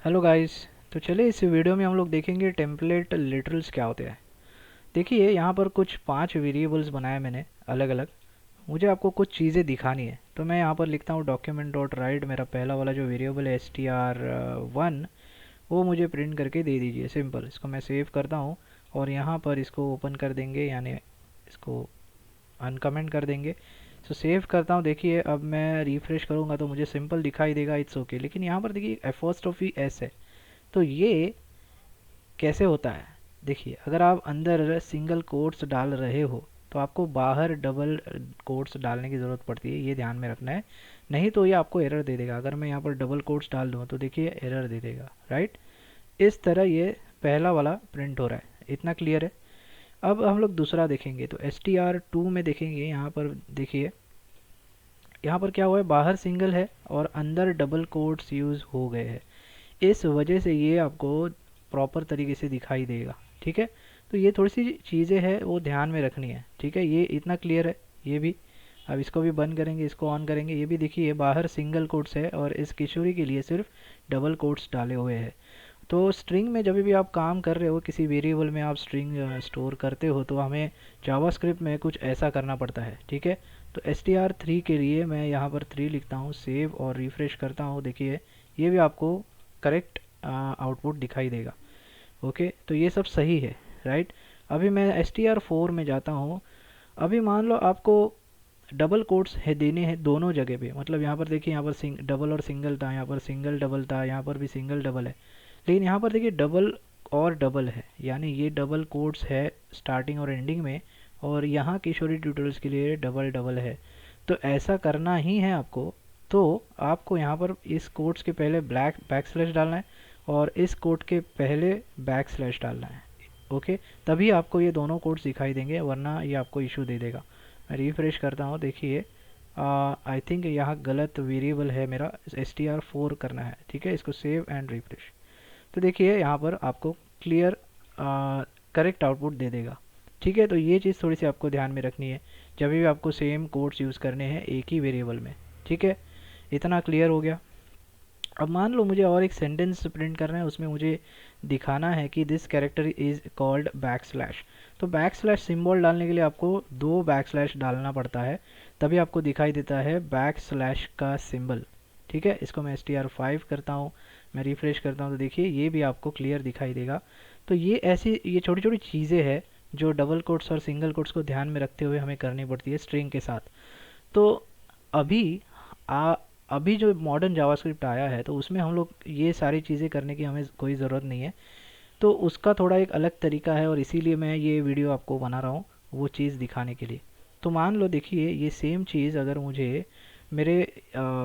Hello guys. तो चलिए इस वीडियो में हम लोग देखेंगे टेम्पलेट लिटरल्स क्या होते हैं। देखिए यहाँ पर कुछ 5 वेरिएबल्स बनाए मैंने अलग अलग। मुझे आपको कुछ चीज़ें दिखानी है तो मैं यहाँ पर लिखता हूँ डॉक्यूमेंट डॉट राइट। मेरा पहला वाला जो वेरिएबल है str1 वो मुझे प्रिंट करके दे दीजिए। सिंपल। इसको मैं सेव करता हूँ और यहाँ पर इसको ओपन कर देंगे, यानी इसको अनकमेंट कर देंगे। सो सेव करता हूँ। देखिए अब मैं रिफ्रेश करूँगा तो मुझे सिंपल दिखाई देगा, इट्स ओके। लेकिन यहाँ पर देखिए एफोस्ट्रोफी एस है, तो ये कैसे होता है। देखिए अगर आप अंदर सिंगल कोट्स डाल रहे हो तो आपको बाहर डबल कोट्स डालने की ज़रूरत पड़ती है, ये ध्यान में रखना है। नहीं तो ये आपको एरर दे देगा। अगर मैं यहाँ पर डबल कोट्स डाल दूँ तो देखिए एरर दे देगा, राइट। इस तरह ये पहला वाला प्रिंट हो रहा है। इतना क्लियर है। अब हम लोग दूसरा देखेंगे तो str2 में देखेंगे। यहाँ पर देखिए यहाँ पर क्या हुआ है, बाहर सिंगल है और अंदर डबल कोट्स यूज़ हो गए हैं। इस वजह से ये आपको प्रॉपर तरीके से दिखाई देगा, ठीक है। तो ये थोड़ी सी चीज़ें हैं वो ध्यान में रखनी है, ठीक है। ये इतना क्लियर है। ये भी अब इसको भी बंद करेंगे, इसको ऑन करेंगे। ये भी देखिए बाहर सिंगल कोट्स है और इस किशोरी के लिए सिर्फ डबल कोट्स डाले हुए हैं। तो स्ट्रिंग में जब भी आप काम कर रहे हो, किसी वेरिएबल में आप स्ट्रिंग स्टोर करते हो तो हमें जावास्क्रिप्ट में कुछ ऐसा करना पड़ता है, ठीक है। तो str3 के लिए मैं यहाँ पर 3 लिखता हूँ, सेव और रिफ्रेश करता हूँ। देखिए ये भी आपको करेक्ट आउटपुट दिखाई देगा। ओके, तो ये सब सही है, राइट। अभी मैं str4 में जाता हूँ। अभी मान लो आपको डबल कोट्स है देने हैं दोनों जगह पे। मतलब यहाँ पर देखिए, यहाँ पर डबल और सिंगल था, यहाँ पर सिंगल डबल था, यहाँ पर भी सिंगल डबल है। लेकिन यहाँ पर देखिए डबल और डबल है, यानी ये डबल कोट्स है स्टार्टिंग और एंडिंग में, और यहाँ किशोरी ट्यूटोरियल्स के लिए डबल डबल है। तो ऐसा करना ही है आपको। तो आपको यहाँ पर इस कोट्स के पहले ब्लैक बैक स्लैश डालना है और इस कोट के पहले बैक स्लैश डालना है। ओके, तभी आपको ये दोनों कोट्स दिखाई देंगे, वरना ये आपको इशू दे देगा। मैं रिफ्रेश करता हूँ। देखिए आई थिंक यहाँ गलत वेरिएबल है मेरा, str4 करना है, ठीक है। इसको सेव एंड रिफ्रेश। तो देखिए यहाँ पर आपको क्लियर करेक्ट आउटपुट दे देगा, ठीक है। तो ये चीज़ थोड़ी सी आपको ध्यान में रखनी है जब भी आपको सेम कोड्स यूज़ करने हैं एक ही वेरिएबल में, ठीक है। इतना क्लियर हो गया। अब मान लो मुझे और एक सेंटेंस प्रिंट करना है, उसमें मुझे दिखाना है कि this character is called back slash. तो बैक स्लैश सिम्बॉल डालने के लिए आपको 2 बैक स्लैश डालना पड़ता है, तभी आपको दिखाई देता है बैक स्लैश का सिंबल, ठीक है। इसको मैं str5 करता हूँ, मैं रिफ्रेश करता हूँ तो देखिए ये भी आपको क्लियर दिखाई देगा। तो ये ऐसी ये छोटी छोटी चीज़ें हैं जो डबल कोट्स और सिंगल कोट्स को ध्यान में रखते हुए हमें करनी पड़ती है स्ट्रिंग के साथ। तो अभी आ, अभी जो मॉडर्न जावास्क्रिप्ट आया है तो उसमें हम लोग ये सारी चीज़ें करने की हमें कोई ज़रूरत नहीं है। तो उसका थोड़ा एक अलग तरीका है और इसीलिए मैं ये वीडियो आपको बना रहा हूँ वो चीज़ दिखाने के लिए। तो मान लो देखिए ये सेम चीज़ अगर मुझे मेरे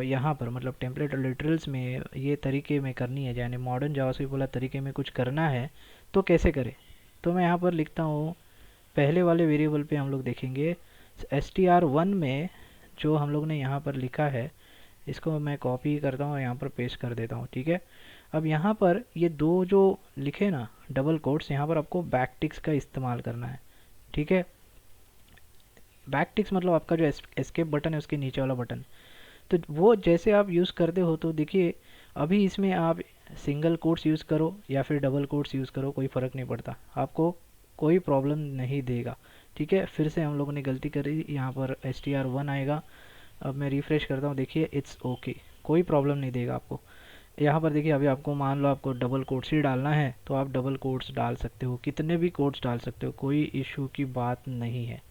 यहाँ पर मतलब टेम्पलेट लिटरल्स में ये तरीके में करनी है, यानी मॉडर्न जावास्क्रिप्ट वाला तरीके में कुछ करना है, तो कैसे करें। तो मैं यहाँ पर लिखता हूँ, पहले वाले वेरिएबल पे हम लोग देखेंगे str1 में जो हम लोग ने यहाँ पर लिखा है, इसको मैं कॉपी करता हूँ और यहाँ पर पेस्ट कर देता हूँ, ठीक है। अब यहाँ पर ये दो जो लिखे ना डबल कोट्स, यहाँ पर आपको बैक टिक्स का इस्तेमाल करना है, ठीक है। बैक टिक्स मतलब आपका जो एस्केप बटन है उसके नीचे वाला बटन। तो वो जैसे आप यूज़ करते हो तो देखिए अभी इसमें आप सिंगल कोट्स यूज़ करो या फिर डबल कोट्स यूज़ करो, कोई फ़र्क नहीं पड़ता, आपको कोई प्रॉब्लम नहीं देगा, ठीक है। फिर से हम लोगों ने गलती करी, यहाँ पर str1 आएगा। अब मैं रिफ्रेश करता हूँ, देखिए इट्स ओके, कोई प्रॉब्लम नहीं देगा आपको। यहाँ पर देखिए अभी आपको मान लो आपको डबल कोट्स ही डालना है तो आप डबल कोट्स डाल सकते हो, कितने भी कोट्स डाल सकते हो, कोई इशू की बात नहीं है,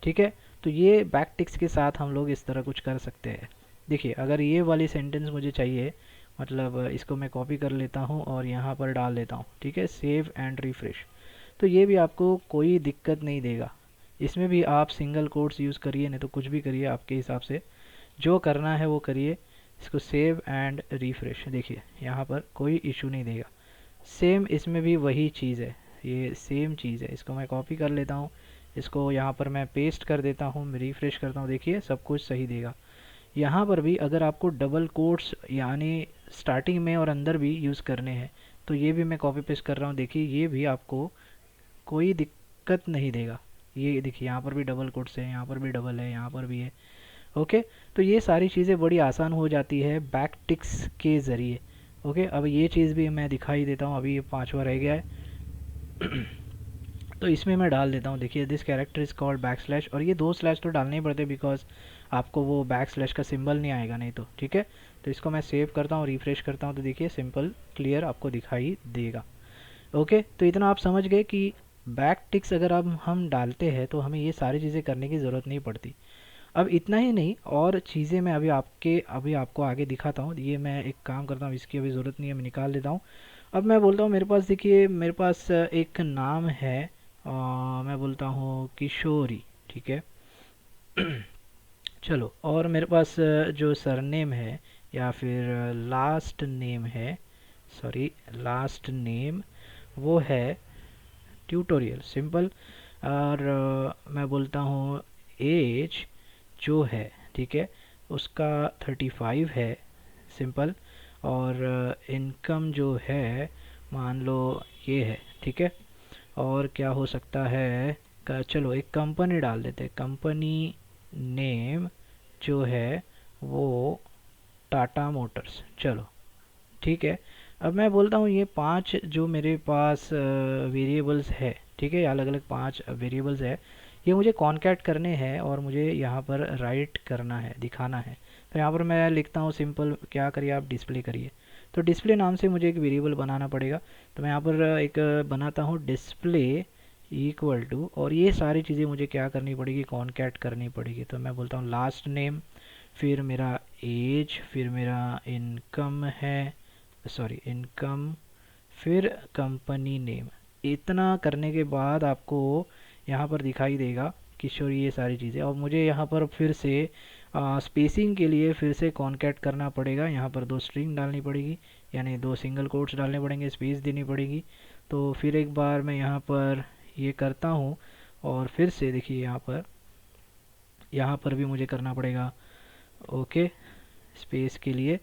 ठीक है। तो ये बैक टिक्स के साथ हम लोग इस तरह कुछ कर सकते हैं। देखिए अगर ये वाली सेंटेंस मुझे चाहिए, मतलब इसको मैं कॉपी कर लेता हूँ और यहाँ पर डाल देता हूँ, ठीक है। Save and refresh. तो ये भी आपको कोई दिक्कत नहीं देगा। इसमें भी आप सिंगल कोट्स यूज़ करिए, नहीं तो कुछ भी करिए, आपके हिसाब से जो करना है वो करिए। इसको सेव एंड रिफ्रेश। देखिए यहाँ पर कोई इशू नहीं देगा। सेम इसमें भी वही चीज़ है, ये सेम चीज़ है। इसको मैं कॉपी कर लेता हूँ, इसको यहाँ पर मैं पेस्ट कर देता हूँ, मैं रिफ्रेश करता हूँ, देखिए सब कुछ सही देगा। यहाँ पर भी अगर आपको डबल कोट्स यानी स्टार्टिंग में और अंदर भी यूज़ करने हैं तो ये भी मैं कॉपी पेस्ट कर रहा हूँ, देखिए ये भी आपको कोई दिक्कत नहीं देगा। ये देखिए यहाँ पर भी डबल कोट्स है, यहाँ पर भी डबल है, यहाँ पर भी है। ओके, तो ये सारी चीज़ें बड़ी आसान हो जाती है बैक टिक्स के ज़रिए। ओके, अब ये चीज़ भी मैं दिखाई देता हूँ, अभी ये पांचवा रह गया है। तो इसमें मैं डाल देता हूँ, देखिए this character is called back slash, और ये 2 स्लैश तो डालने ही पड़ते बिकॉज आपको वो बैक स्लैश का सिंबल नहीं आएगा नहीं तो, ठीक है। तो इसको मैं सेव करता हूँ, रिफ्रेश करता हूँ, तो देखिए सिंपल क्लियर आपको दिखाई देगा। ओके, तो इतना आप समझ गए कि बैक टिक्स अगर अब हम डालते हैं तो हमें ये सारी चीज़ें करने की ज़रूरत नहीं पड़ती। अब इतना ही नहीं, और चीज़ें मैं अभी आपको आगे दिखाता हूँ। ये मैं एक काम करता हूँ, इसकी अभी ज़रूरत नहीं है, मैं निकाल देता हूँ। अब मैं बोलता हूँ मेरे पास, देखिए मेरे पास एक नाम है, मैं बोलता हूँ किशोरी, ठीक है। चलो, और मेरे पास जो सरनेम है या फिर लास्ट नेम है, सॉरी लास्ट नेम, वो है ट्यूटोरियल, सिंपल। और मैं बोलता हूँ एज जो है, ठीक है, उसका 35 है, सिंपल। और इनकम जो है मान लो ये है, ठीक है। और क्या हो सकता है, चलो एक कंपनी डाल देते हैं, कंपनी नेम जो है वो टाटा मोटर्स, चलो ठीक है। अब मैं बोलता हूँ ये 5 जो मेरे पास वेरिएबल्स है, ठीक है, अलग अलग 5 वेरिएबल्स है, ये मुझे कॉन्कैट करने हैं और मुझे यहाँ पर राइट करना है, दिखाना है। तो यहाँ पर मैं लिखता हूँ सिंपल, क्या करिए आप, डिस्प्ले करिए। तो डिस्प्ले नाम से मुझे एक वेरिएबल बनाना पड़ेगा। तो मैं यहाँ पर एक बनाता हूँ डिस्प्ले इक्वल टू, और ये सारी चीज़ें मुझे क्या करनी पड़ेगी, कॉन्कैट करनी पड़ेगी। तो मैं बोलता हूँ लास्ट नेम, फिर मेरा एज, फिर मेरा इनकम है, सॉरी इनकम, फिर कंपनी नेम। इतना करने के बाद आपको यहाँ पर दिखाई देगा किशोरी, ये सारी चीज़ें। और मुझे यहाँ पर फिर से स्पेसिंग के लिए फिर से कॉन्कैट करना पड़ेगा, यहाँ पर 2 स्ट्रिंग डालनी पड़ेगी, यानी 2 सिंगल कोट्स डालने पड़ेंगे, स्पेस देनी पड़ेगी। तो फिर एक बार मैं यहाँ पर ये करता हूँ, और फिर से देखिए यहाँ पर भी मुझे करना पड़ेगा, ओके, स्पेस के लिए।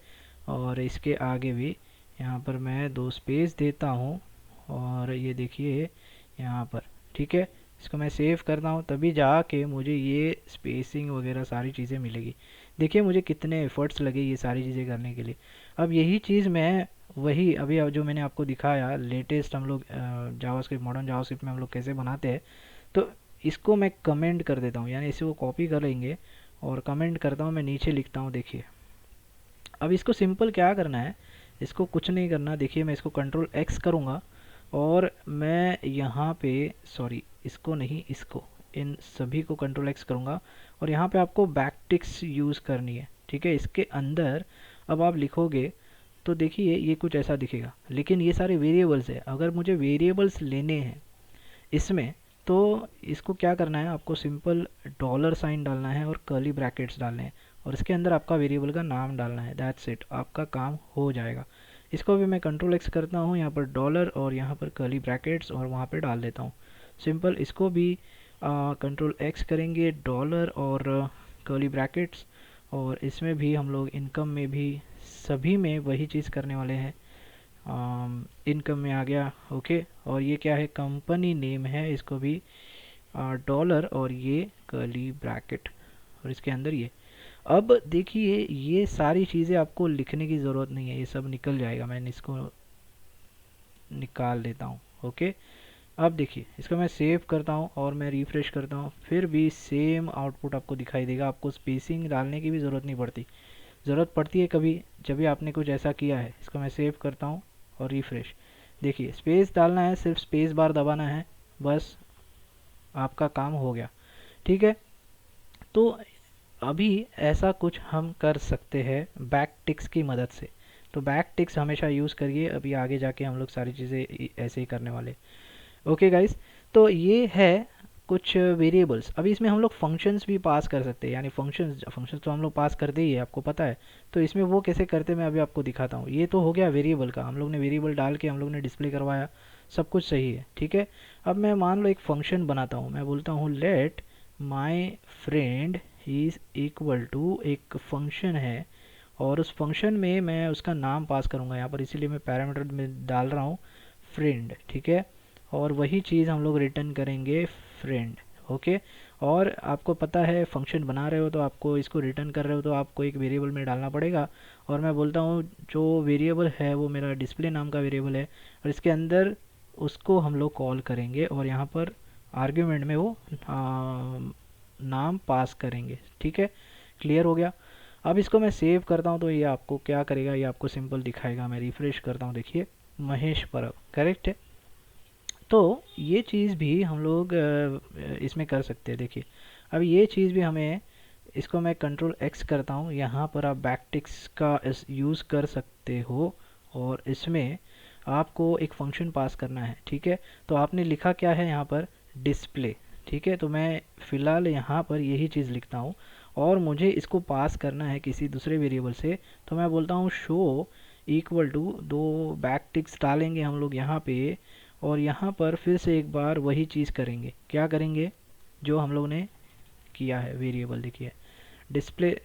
और इसके आगे भी यहाँ पर मैं 2 स्पेस देता हूँ, और ये देखिए यहाँ पर, ठीक है। इसको मैं सेव करता हूँ, तभी जाके मुझे ये स्पेसिंग वगैरह सारी चीज़ें मिलेगी। देखिए मुझे कितने एफर्ट्स लगे ये सारी चीज़ें करने के लिए। अब यही चीज़ मैं वही अभी जो मैंने आपको दिखाया लेटेस्ट, हम लोग जावास्क्रिप्ट, मॉडर्न जावास्क्रिप्ट में हम लोग कैसे बनाते हैं, तो इसको मैं कमेंट कर देता हूँ, यानी इसे वो कॉपी कर लेंगे और कमेंट करता हूँ, मैं नीचे लिखता हूँ, देखिए। अब इसको सिंपल क्या करना है, इसको कुछ नहीं करना, देखिए मैं इसको कंट्रोल एक्स करूँगा, और मैं यहाँ पे, सॉरी इसको नहीं, इसको, इन सभी को कंट्रोल एक्स करूँगा, और यहाँ पे आपको बैकटिक्स यूज़ करनी है, ठीक है। इसके अंदर अब आप लिखोगे तो देखिए ये कुछ ऐसा दिखेगा, लेकिन ये सारे वेरिएबल्स है। अगर मुझे वेरिएबल्स लेने हैं इसमें, तो इसको क्या करना है, आपको सिंपल डॉलर साइन डालना है और कर्ली ब्रैकेट्स डालने हैं, और इसके अंदर आपका वेरिएबल का नाम डालना है, दैट्स इट, आपका काम हो जाएगा। इसको भी मैं कंट्रोल एक्स करता हूँ, यहाँ पर डॉलर और यहाँ पर कर्ली ब्रैकेट्स, और वहाँ पे डाल देता हूँ सिंपल। इसको भी कंट्रोल एक्स करेंगे, डॉलर और कर्ली ब्रैकेट्स, और इसमें भी हम लोग इनकम में भी सभी में वही चीज़ करने वाले हैं। इनकम में आ गया, ओके। और ये क्या है, कंपनी नेम है, इसको भी डॉलर और ये कर्ली ब्रैकेट, और इसके अंदर ये। अब देखिए ये सारी चीज़ें आपको लिखने की ज़रूरत नहीं है, ये सब निकल जाएगा, मैं इसको निकाल देता हूँ, ओके। अब देखिए इसको मैं सेव करता हूँ और मैं रिफ्रेश करता हूँ, फिर भी सेम आउटपुट आपको दिखाई देगा। आपको स्पेसिंग डालने की भी ज़रूरत नहीं पड़ती, ज़रूरत पड़ती है कभी जब भी आपने कुछ ऐसा किया है। इसको मैं सेव करता हूँ और रिफ्रेश, देखिए स्पेस डालना है, सिर्फ स्पेस बार दबाना है, बस आपका काम हो गया, ठीक है। तो अभी ऐसा कुछ हम कर सकते हैं बैक टिक्स की मदद से। तो बैक टिक्स हमेशा यूज़ करिए, अभी आगे जाके हम लोग सारी चीज़ें ऐसे ही करने वाले। ओके गाइस, तो ये है कुछ वेरिएबल्स। अभी इसमें हम लोग फंक्शंस भी पास कर सकते हैं, यानी फंक्शंस तो हम लोग पास करते ही है, आपको पता है। तो इसमें वो कैसे करते हैं मैं अभी आपको दिखाता हूँ। ये तो हो गया वेरिएबल का, हम लोग ने वेरिएबल डाल के हम लोग ने डिस्प्ले करवाया, सब कुछ सही है, ठीक है। अब मैं मान लो एक फंक्शन बनाता हूँ, मैं बोलता हूँ let my friend is equal to, एक फंक्शन है, और उस फंक्शन में मैं उसका नाम पास करूँगा यहाँ पर, इसीलिए मैं पैरामीटर में डाल रहा हूँ फ्रेंड, ठीक है। और वही चीज़ हम लोग रिटर्न करेंगे फ्रेंड, ओके। और आपको पता है फंक्शन बना रहे हो तो आपको इसको रिटर्न कर रहे हो तो आपको एक वेरिएबल में डालना पड़ेगा। और मैं बोलता हूँ जो वेरिएबल है वो मेरा डिस्प्ले नाम का वेरिएबल है, और इसके अंदर उसको हम लोग कॉल करेंगे और यहाँ पर आर्ग्यूमेंट में वो नाम पास करेंगे। ठीक है, क्लियर हो गया। अब इसको मैं सेव करता हूँ तो ये आपको क्या करेगा, ये आपको सिंपल दिखाएगा। मैं रिफ्रेश करता हूँ, देखिए महेश परब करेक्ट है। तो ये चीज़ भी हम लोग इसमें कर सकते हैं। देखिए अब ये चीज़ भी हमें, इसको मैं कंट्रोल एक्स करता हूँ, यहाँ पर आप बैकटिक्स का यूज़ कर सकते हो और इसमें आपको एक फंक्शन पास करना है। ठीक है, तो आपने लिखा क्या है यहाँ पर, डिस्प्ले। ठीक है, तो मैं फ़िलहाल यहाँ पर यही चीज़ लिखता हूँ और मुझे इसको पास करना है किसी दूसरे वेरिएबल से। तो मैं बोलता हूँ शो इक्वल टू, दो बैक टिक्स डालेंगे हम लोग यहाँ पे, और यहाँ पर फिर से एक बार वही चीज़ करेंगे। क्या करेंगे, जो हम लोग ने किया है वेरिएबल, देखिए डिस्प्ले,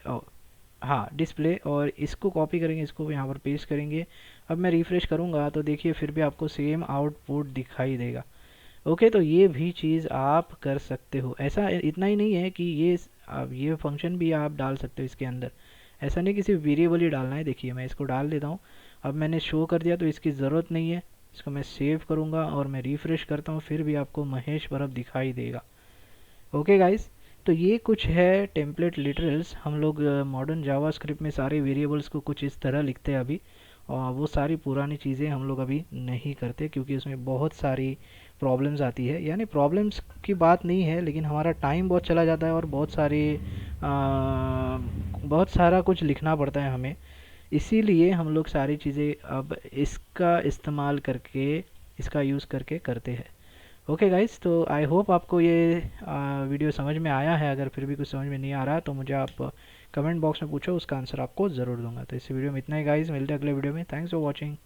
हाँ डिस्प्ले, और इसको कॉपी करेंगे, इसको यहाँ पर पेस्ट करेंगे। अब मैं रिफ्रेश करूँगा तो देखिए फिर भी आपको सेम आउटपुट दिखाई देगा। ओके, तो ये भी चीज़ आप कर सकते हो। ऐसा इतना ही नहीं है कि ये, अब ये फंक्शन भी आप डाल सकते हो इसके अंदर। ऐसा नहीं कि सिर्फ वेरिएबल ही डालना है। देखिए मैं इसको डाल देता हूँ, अब मैंने शो कर दिया तो इसकी ज़रूरत नहीं है। इसको मैं सेव करूँगा और मैं रिफ़्रेश करता हूँ, फिर भी आपको महेश परब दिखाई देगा। ओके गाइस, तो ये कुछ है टेम्पलेट लिटरल्स। हम लोग मॉडर्न जावास्क्रिप्ट में सारे वेरिएबल्स को कुछ इस तरह लिखते हैं अभी, और वो सारी पुरानी चीज़ें हम लोग अभी नहीं करते क्योंकि उसमें बहुत सारी प्रॉब्लम्स आती है। यानी प्रॉब्लम्स की बात नहीं है, लेकिन हमारा टाइम बहुत चला जाता है और बहुत सारा कुछ लिखना पड़ता है हमें। इसीलिए हम लोग सारी चीज़ें अब इसका इस्तेमाल करके, इसका यूज़ करके करते हैं। ओके गाइस, तो आई होप आपको ये वीडियो समझ में आया है। अगर फिर भी कुछ समझ में नहीं आ रहा तो मुझे आप कमेंट बॉक्स में पूछो, उसका आंसर आपको ज़रूर दूंगा। तो इस वीडियो में इतना ही गाइस, मिलते हैं अगले वीडियो में। Thanks for watching.